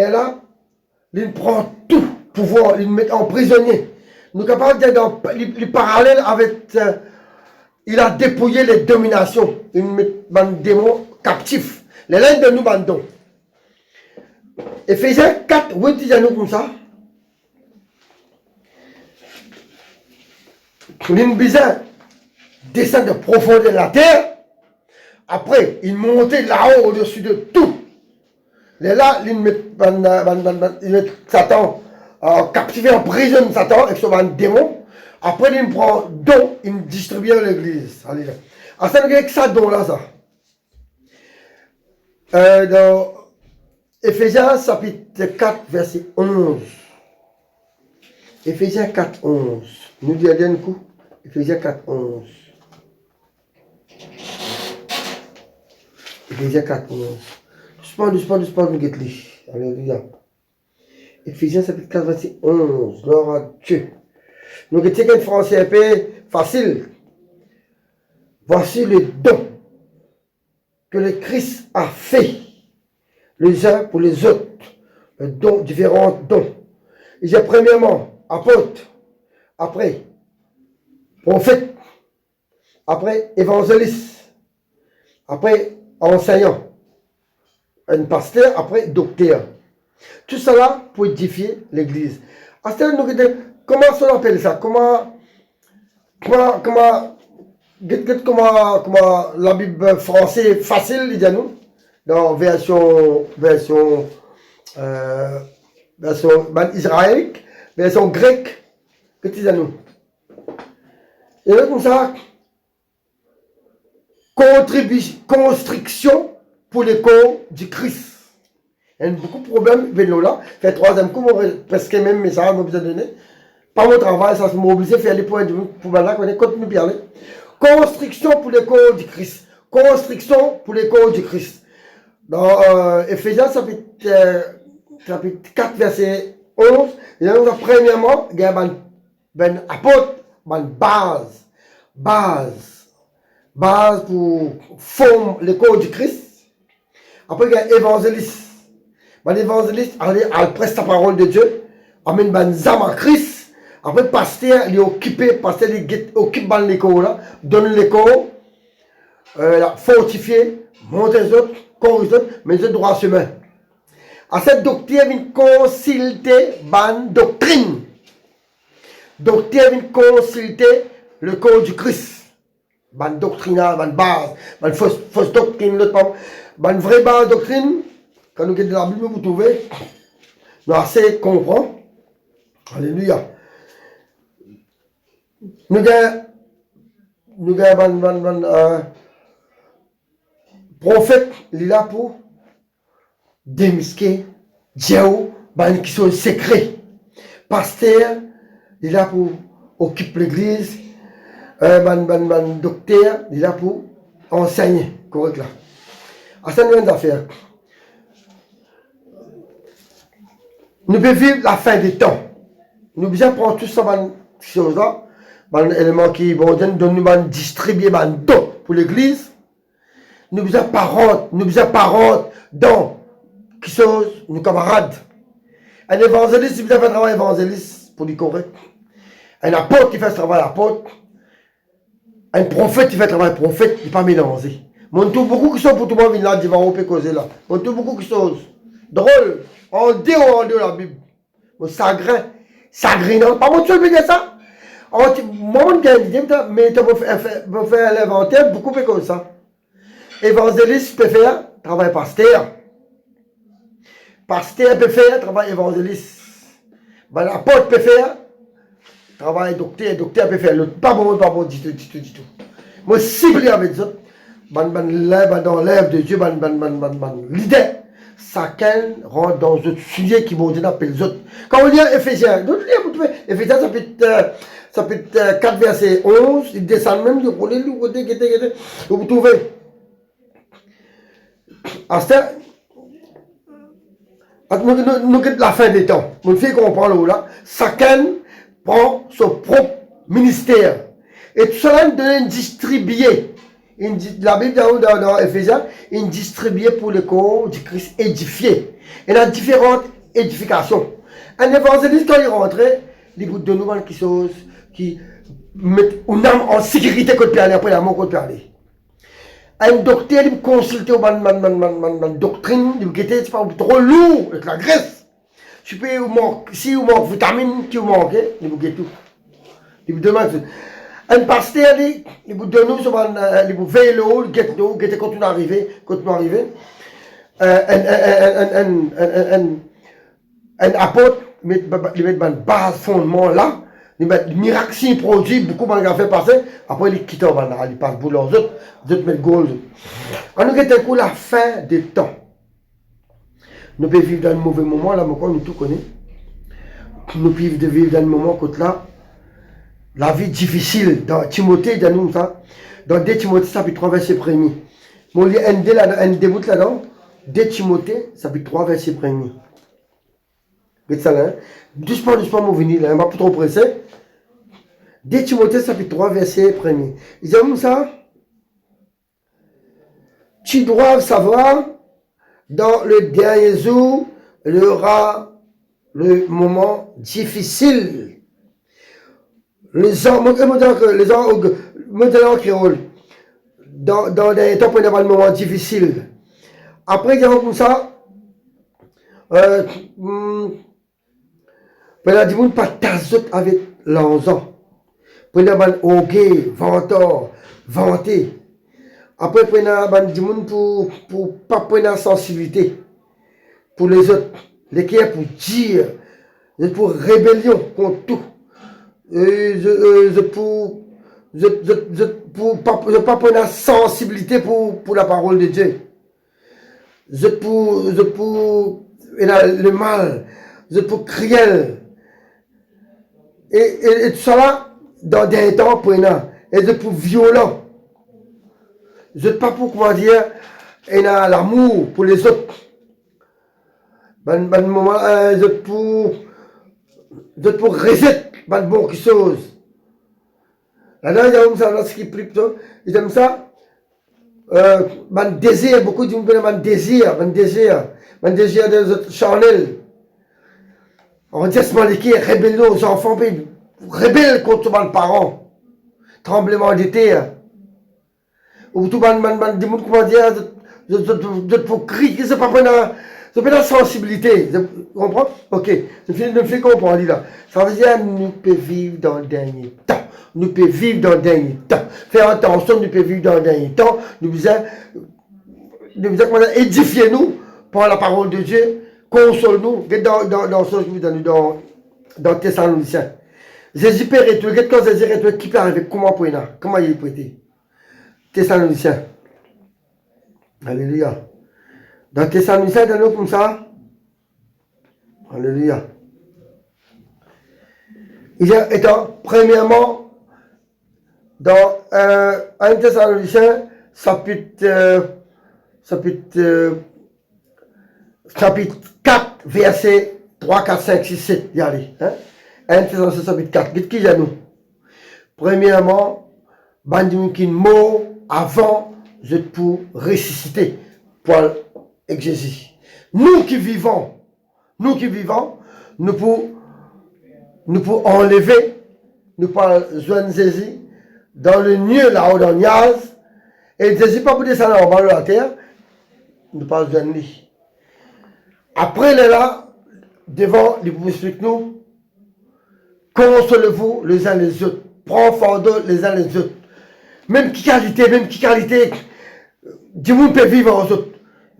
là, il prend tout pouvoir, il met en prisonnier. Nous sommes capables d'être dans les parallèles avec. Il a dépouillé les dominations. Il met un démon captif. Les laines de nous bandons. Éphésiens 4, 8 dit à nous comme ça. L'Inbizin descend de profondeur de la terre. Après, il montait là-haut au-dessus de tout. Et là, il met Satan captivé en prison, Satan, avec son démon. Après, il prend don, il distribue à l'église. Alléluia. Ah, c'est avec ça don-là, ça. Dans Éphésiens chapitre 4, verset 11. Éphésiens 4, 11. Nous disons un coup. Éphésiens 4, 11. Éphésiens 4, 11. Doucement, nous guettons. Alléluia. Éphésiens chapitre 4, verset 11. Gloire à Dieu. Nous guettons qu'un français un peu facile. Voici le don que le Christ a fait, les uns pour les autres. Différents dons. Il y a premièrement apôtre, après prophète, après évangéliste, après enseignant, un pasteur, après docteur. Tout cela pour édifier l'église. Comment on appelle ça? Comment la Bible française facile, il dit à nous, dans version israélique, version grecque, que tu dis à nous. Et là, comme ça, constriction pour les corps du Christ. Il y a beaucoup de problèmes, là. Fait troisième coup, presque même message, on vous a donné. Pas mon travail, ça se mobiliser, faire les points de vue pour maintenant qu'on continue de parler. Constriction pour les corps du Christ. Constriction pour les corps du Christ. Dans Éphésiens chapitre 4, verset 11, il y a premièrement, il y a un apôtre, une base pour former les corps du Christ. Après, il y a évangéliste. L'évangéliste, il presse la parole de Dieu, amène un âme à Christ. Après, pasteur, il est occupé, pasteur, il occupe l'école là, donne l'école, fortifier, monter les autres, corriger les autres, mais les autres droit chemin. À cette doctrine, il consulter la doctrine. Doctrine, il consulter le corps du Christ. Une doctrine, une base, une fausse doctrine, une vraie base doctrine. Quand nous avons la Bible, vous trouvez, nous assez comprendre. Alléluia. Nous avons un prophète, il est là pour démasquer Dieu, qui sont secrets. Pasteur, il est là pour occuper l'église. Docteur, il est là pour enseigner. Correct là. À ça, nous avons affaires. Nous pouvons vivre la fin des temps. Nous devons prendre tout ça, ces choses-là, les éléments qui vont nous distribuer des dons pour l'église. Nous devons parents dans qui sont nos camarades. Un évangéliste, il fait un travail évangéliste pour du correct. Un apôtre qui fait ce travail apôtre. Un prophète qui fait un travail prophète, il n'est pas mélangé. Mon tout beaucoup qui sont pour tout le monde, il va on causer là. Mon tout beaucoup qui sont drôles. En deux la Bible. Mon sagrin non. Pas mon seul dire ça. Moi, mais tu peux faire l'inventaire, beaucoup plus comme ça. Évangéliste peut faire travail pasteur. Pasteur peut faire travail évangéliste. Apôtre peut faire travail docteur. Docteur peut faire l'autre. Pas bon du tout. Moi, ciblé avec ça. Dans l'œuvre de Dieu, l'idée. Chacun rentre dans un sujet qui vont dire les autres. Quand on lit Éphésiens, Éphésiens chapitre 4, verset 11, il descend même, vous trouvez. Nous la fin des temps. Nous fait comprendre là. Chacun prend son propre ministère. Et tout cela donne distribué. La Bible dans Éphésiens, il distribué pour le corps du Christ édifié. Il y a différentes édifications. Un évangéliste, quand il rentrait, il vous donne quelque chose qui met une âme en sécurité quand il peut aller, après la mort quand il peut aller. Un docteur, il consulte la doctrine, il dit c'est pas trop lourd avec la graisse. Si vous manque vitamine, qui vous manque, il vous dit tout. Il vous demande. Un pasteur, il vous donne, il vous veille l'eau, il guette continue à arriver. Un apôtre, il met une base fondement là. Il met le miracle s'il produit, beaucoup de gens fait passer, après il quitte en bas, il passe pour leurs autres mettent gold. On nous est un coup la fin des temps. Nous pouvons vivre dans un mauvais moment, là, nous tout connaissons. Nous pouvons vivre dans un moment où là, la vie difficile. Dans Timothée, dans 2 Timothée, chapitre 3, verset 1er. On lit un début là-dedans, 2 Timothée, chapitre 3, verset 1er. Regarde ça là, hein? Doucement, mon venir là, on ne va pas trop presser. 2 Timothée, chapitre 3, verset 1er. Ils aiment ça? Tu dois savoir, dans le dernier jour, il y aura le moment difficile. Les gens, maintenant créole, dans des temps où il y a un moment difficile. Après, il y a comme ça, il y a des gens qui pas tazote avec l'enzan. Il y a des gens venteur, vanté. Après, il y a des gens pour pas prendre la sensibilité pour les autres. Les qui est pour dire, pour rébellion contre tout. Je pas prendre la sensibilité pour la parole de Dieu. Je pour le mal, je pour crier. Et tout ça là, dans des temps pour et je pour violent. Je pas pour comment dire, et l'amour pour les autres. Moment, je pour reset, bon chose. Là, il y a ça, ce qui est plutôt, ils aiment ça. Désir, beaucoup de gens ont désir des autres charnels. On dit ce mal qui est rébellion aux enfants, rebelle contre les parents. Tremblement de terre. Ou tout le monde dit, comment dire, de pour crier, c'est pas pour la sensibilité. Vous comprenez? Ok, je fais comprendre là. Ça veut dire nous pouvons vivre dans le dernier temps. Nous pouvons vivre dans le dernier temps. Faire attention, nous pouvons vivre dans le dernier temps. Nous devons édifier nous par la parole de Dieu. Console-nous. Dans Thessaloniciens. Jésus Père et tout, quand Jésus est tout, qui peut arriver? Comment il peut être? Thessaloniciens. Alléluia. Dans Thessaloniciens, dans nous comme ça. Alléluia. Il y a, étant, premièrement, dans 1 Thessaloniciens, chapitre 4, verset 3, 4, 5, 6, 7. Regardez. 1 Thessaloniciens, chapitre 4. Qu'est-ce qu'il y a nous? Premièrement, bandit qui mort avant de pour ressusciter pour exercer. Nous qui vivons, nous pour enlever, nous pour joindre Jésus dans le lieu là-haut dans Niaz, et Jésus pas pour descendre en bas de la terre, nous pas joindre lui. Après là, devant, il vous explique nous, consolez-vous les uns les autres, prends fardeau les uns les autres. Même qui qualité, du monde peut vivre aux autres.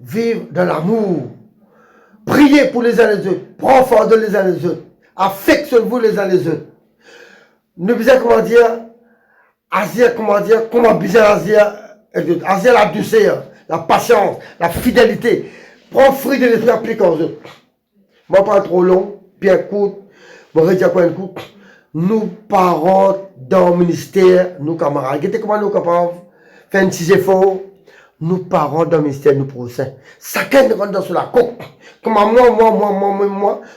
Vivre dans l'amour. Priez pour les uns les autres. Prends fardeau les uns les autres. Affectionnez-vous les uns les autres. Ne vous comment Azir la douceur, la patience, la fidélité. Prends fruit de l'esprit applique aux autres. Moi, pas trop long, bien court, bon, redire quoi un coup. Nous, parents dans le ministère, nous, camarades, regardez comment nous sommes capables de faire un petit effort. Nous, parents dans le ministère, nous, procès. Chacun nous rentre sur la coque. Comment moi,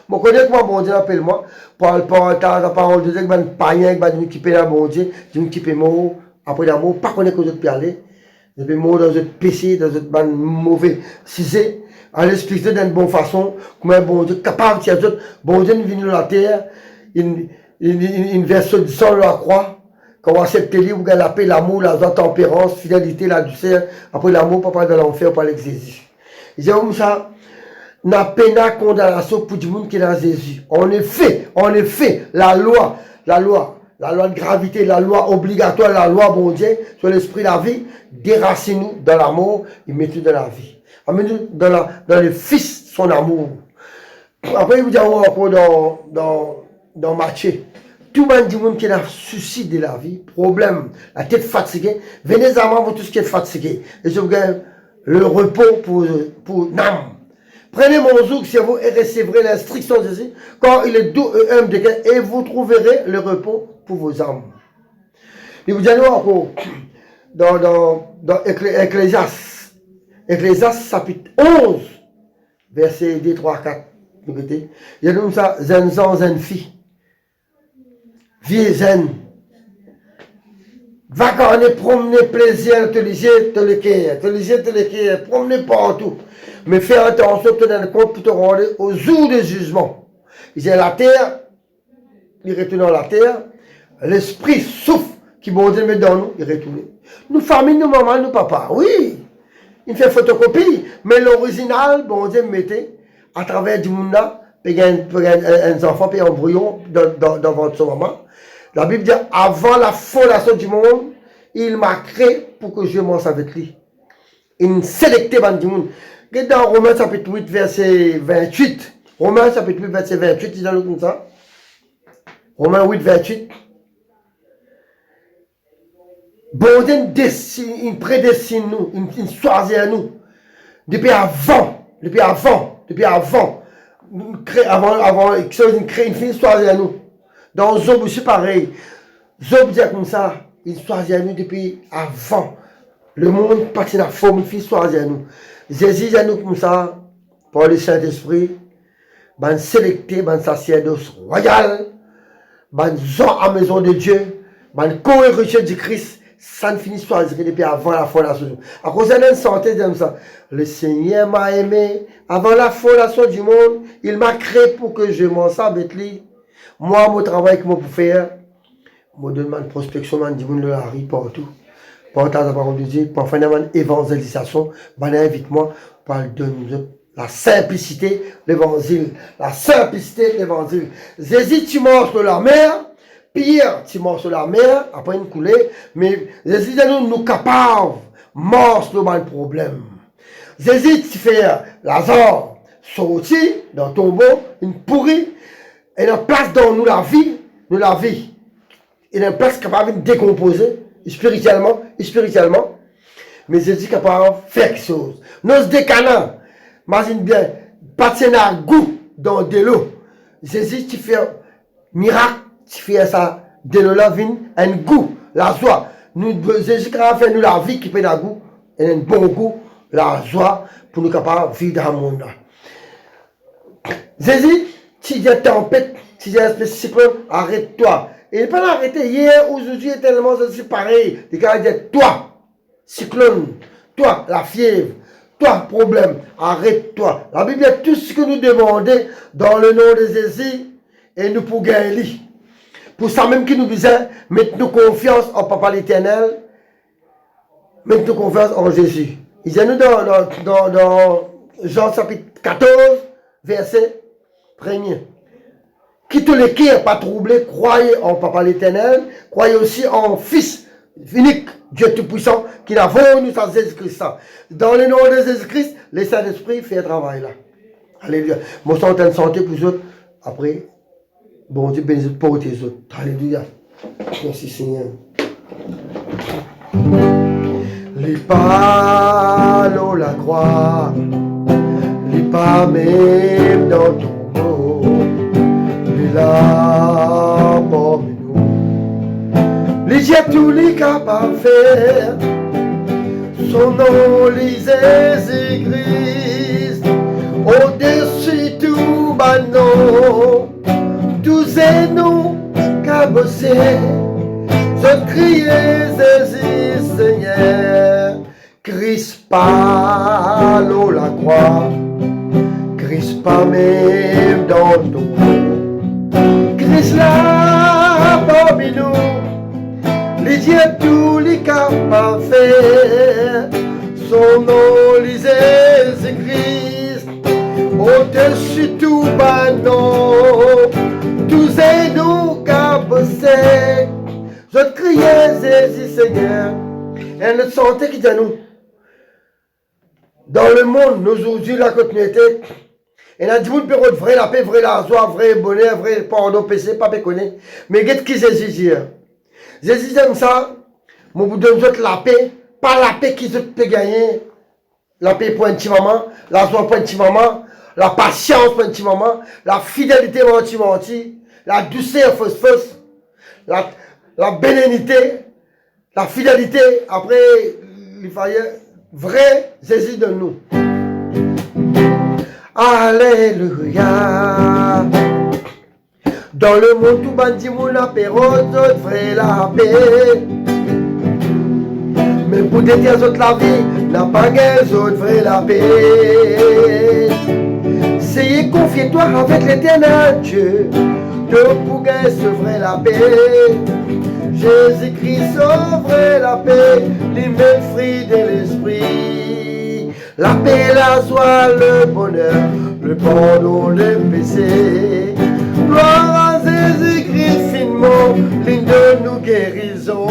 je connais comment bon Dieu appelle moi. Pour la parole de Dieu, je vais païen, je vais équiper la bon Dieu, je vais équiper mot, après l'amour, pas connaître que je peux aller. Je vais mourir dans un péché, dans un mauvais cisé. à l'expliquer d'une bonne façon, comment bon Dieu capable de faire tout, bon Dieu vient de la terre, une version sans la croix, qu'on accepte lui, vous avez la paix, l'amour, la joie, tempérance, fidélité, la douceur, après l'amour, papa de l'enfer, par l'exésis. J'ai comme ça, n'a pas de condamnation pour tout le monde qui est dans Jésus. En effet, la loi de gravité, la loi obligatoire, la loi bon Dieu, sur l'esprit de la vie, déracine-nous dans l'amour, il met tout dans la vie. Amène-nous dans le Fils, son amour. Après, il vous dit encore dans Matthieu, tout le monde qui a le souci de la vie, problème, la tête fatiguée, venez à moi pour tout ce qui est fatigué. Et je vous gagne le repos pour l'âme. Prenez mon zouk si vous et recevrez l'instruction de Jésus, quand il est doux et humble de cœur, et vous trouverez le repos pour vos âmes. Il vous dit encore dans Ecclésiaste, chapitre 11, verset 2, 3, 4. Il y a comme ça, zen zan, zen fi. Vie zen. Va garder, promener plaisir, te le promener partout. Mais fais attention, te donner compte pour te rendre au jour du jugement. Il dit la terre, il retourne dans la terre, l'esprit souffle qui bon Dieu met dans nous, il retourne. Nous famille, nous maman, nous papa, oui. Il fait photocopie, mais l'original, bon Dieu mettait à travers du monde là, un enfant, puis un brouillon dans votre maman. La Bible dit, avant la fondation du monde, il m'a créé pour que je mange avec lui. Il sélecté du monde. Dans Romains chapitre 8, verset 28. Romains chapitre 8, verset 28, il dit comme ça. Romains 8, 28. Bon Dieu il prédestine nous, il choisit à nous. Depuis avant. Avant, il crée une choisit à nous. Dans Job aussi pareil. Job dit comme ça, il choisit à nous depuis avant. Le monde passe dans la forme, il choisit à nous. Jésus dit à nous comme ça, par le Saint-Esprit, ben sélecté, ben sacerdoce royal, ben gens à maison de Dieu, ben co-héritier du Christ, ça ne finit choisir depuis avant la fondation. À cause de la santé, comme ça. Le Seigneur m'a aimé avant la fondation du monde, il m'a créé pour que je m'en sache avec lui. Moi, mon travail que je peux faire, je demande prospection, je dis de la rue partout. Portant la parole de Dieu, pour faire une évangélisation, je invite-moi pour donner la simplicité de l'évangile. La simplicité de l'évangile. Jésus, tu manges sur la mer, Pierre, tu manges sur la mer, après une coulée, mais Jésus, nous capables, mort sur le problème. Jésus, tu fais Lazare sortir dans le tombeau, une pourrie, et la place dans nous la vie, il y a une place capable de décomposer spirituellement, mais Jésus est capable de faire quelque chose. Nos décanants, imagine bien, partenaire goût dans de l'eau. Jésus, tu fais miracle, tu fais ça, de l'eau la vie, un goût, la joie. Jésus capable de faire nous la vie qui fait un goût, et un bon goût, la joie, pour nous capables de vivre dans le monde. Jésus, si il y a tempête, si il y a un cyclone, arrête-toi. Il n'est pas arrêté hier, aujourd'hui, tellement c'est pareil. Les gars disent, toi, cyclone, toi, la fièvre, toi, problème, arrête-toi. La Bible dit tout ce que nous demandons dans le nom de Jésus, et nous pour gagner. Pour ça même qui nous disait, mettez-nous confiance en Papa l'Éternel, mettez-nous confiance en Jésus. Il dit nous dans Jean chapitre 14, verset 1er. Qui te le cœur pas troublé, croyez en Papa l'Éternel, croyez aussi en Fils unique, Dieu Tout-Puissant, qui n'a venu sans Jésus-Christ. Dans le nom de Jésus-Christ, le Saint-Esprit fait un travail là. Alléluia. Moi, je suis en train de chanter pour vous autres. Après, bon Dieu bénisse pour tes autres. Alléluia. Merci Seigneur. Les pas dans la croix, les pas même dans ton dos, les larmes parmi nous, les jets tous les capables de faire, son nom les Jésus-Christ, au-dessus tout bas non, tous et nous cabossés. Je criais Jésus Seigneur, Christ par la croix. pas même dans ton nom. Christ là parmi nous, les dieux tous les capables faire. Son nom, Jésus-Christ, au-dessus tout bas non, tous et nous capables. Je criais Jésus Seigneur, et notre santé qui est à nous. Dans le monde, nous aujourd'hui la continuité, et la dit vous peut vrai la paix, vrai la joie, vrai bonheur, vrai pardon, péché, pas péconner. Mais qu'est-ce que Jésus dit? Jésus aime ça, mais vous donne la paix, pas la paix qui peut gagner. La paix pour un petit moment, la joie pour un petit moment, la patience pour un petit moment, la fidélité pour un petit moment, la douceur fausse, la bénénité, la fidélité, après, il fallait vrai Jésus de nous. Alléluia. Dans le monde, tout bandit, mon apéro, vrai la paix. Mais pour détruire la vie, n'a pas guère, vrai la paix. Seyez, confie-toi avec l'éternel Dieu, de pour gagner ce vrai la paix. Jésus-Christ sauve la paix, les mêmes fruits de l'esprit. La paix, la joie, le bonheur, le pardon, le péché. Gloire à Jésus-Christ, finement, ligne de nous guérison.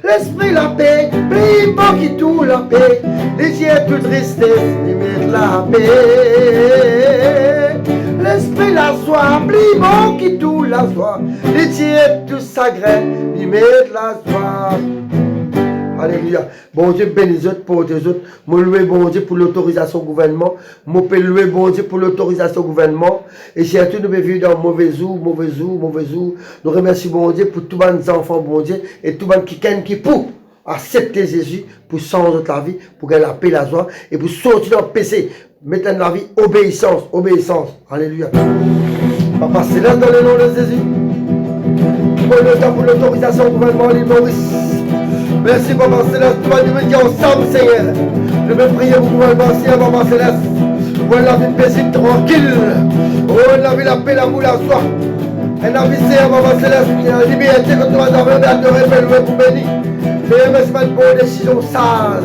L'esprit, la paix, primo qui tout la paix. Les yeux, toute tristesse, limite la paix. L'esprit, la joie, primo qui tout la joie. Les yeux, tout sacré, limite la joie. Alléluia. Bon Dieu bénis les autres pour les autres. Je loue bon Dieu pour l'autorisation au gouvernement. Je peux louer bon Dieu pour l'autorisation au gouvernement. Et surtout, nous vivons dans mauvais jour. Nous remercions bon Dieu pour tous les enfants, bon Dieu, et tous les qui pour accepter Jésus, pour changer la vie, pour gagner la paix, la joie, et pour sortir dans le péché. Mettre dans la vie obéissance. Alléluia. Papa Céleste, dans le nom de Jésus. Pour le temps pour l'autorisation au gouvernement, l'île Maurice. Merci, Papa Céleste, tu vas nous dire ensemble, Seigneur. Je vais prier pour vous, Seigneur, Papa Céleste. Voilà la vie paisible, tranquille. Oh, la vie, la paix, l'amour, la joie. Et la vie, Seigneur, Papa Céleste, la liberté que tu vas avoir d'adorer, louer pour bénir. Seigneur, merci pour une bonne décision sage.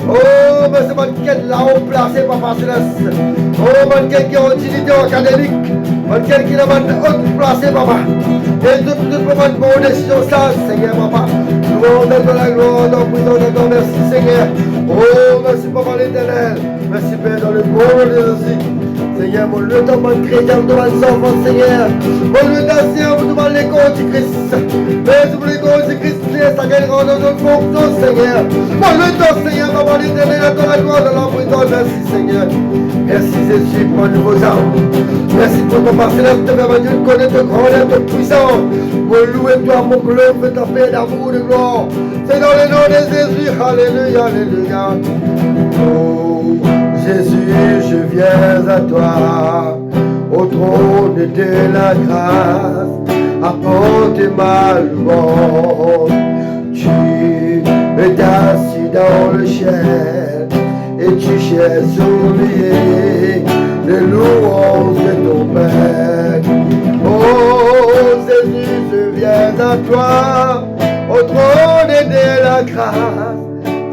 Oh, merci pour quel là-haut placé, Papa Céleste. Oh, quel qui a une utilité académique. Quel qui a une haute placé, Papa. Et tout pour une bonne décision sage, Seigneur, Papa. Nous rendons de la gloire, dans prison, dans merci, Seigneur. Oh, merci, Papa l'éternel. Merci, Père, dans le nom de Jésus. Seigneur, mon le temps de chrétien, devant les enfants, Seigneur. Mon le temps, Seigneur, vous devant les corps du Christ. Merci pour les corps du Christ, Seigneur, ça gagne dans notre fonction, Seigneur. Mon le temps, Seigneur, Papa l'éternel, dans la gloire, dans la prison, merci, Seigneur. Merci, Jésus, pour un nouveau âme. Merci pour ton Père Céleste, Père Dieu, connaître ton grandeur, ton puissant. Mon louer toi, mon gloire, ta paix, d'amour, de gloire. C'est dans le nom de Jésus, alléluia, alléluia. Oh, Jésus, je viens à toi, au trône de la grâce, apporte ma louange. Tu es assis dans le ciel, et tu cherches oublier les louanges de ton Père. Oh Jésus, je viens à toi, au trône de la grâce,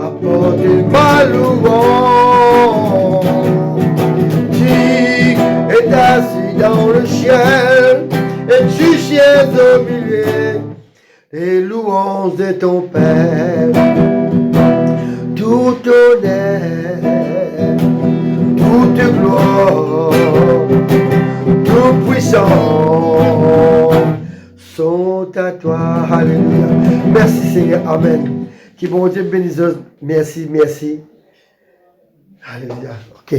apporte ma louange. Tu es assis dans le ciel, et tu cherches au milieu les louanges de ton Père. Tout honneur, toute gloire, tout puissant sont à toi. Alléluia. Merci Seigneur. Amen. Que bon Dieu bénisse. Merci, merci. Alléluia. Ok.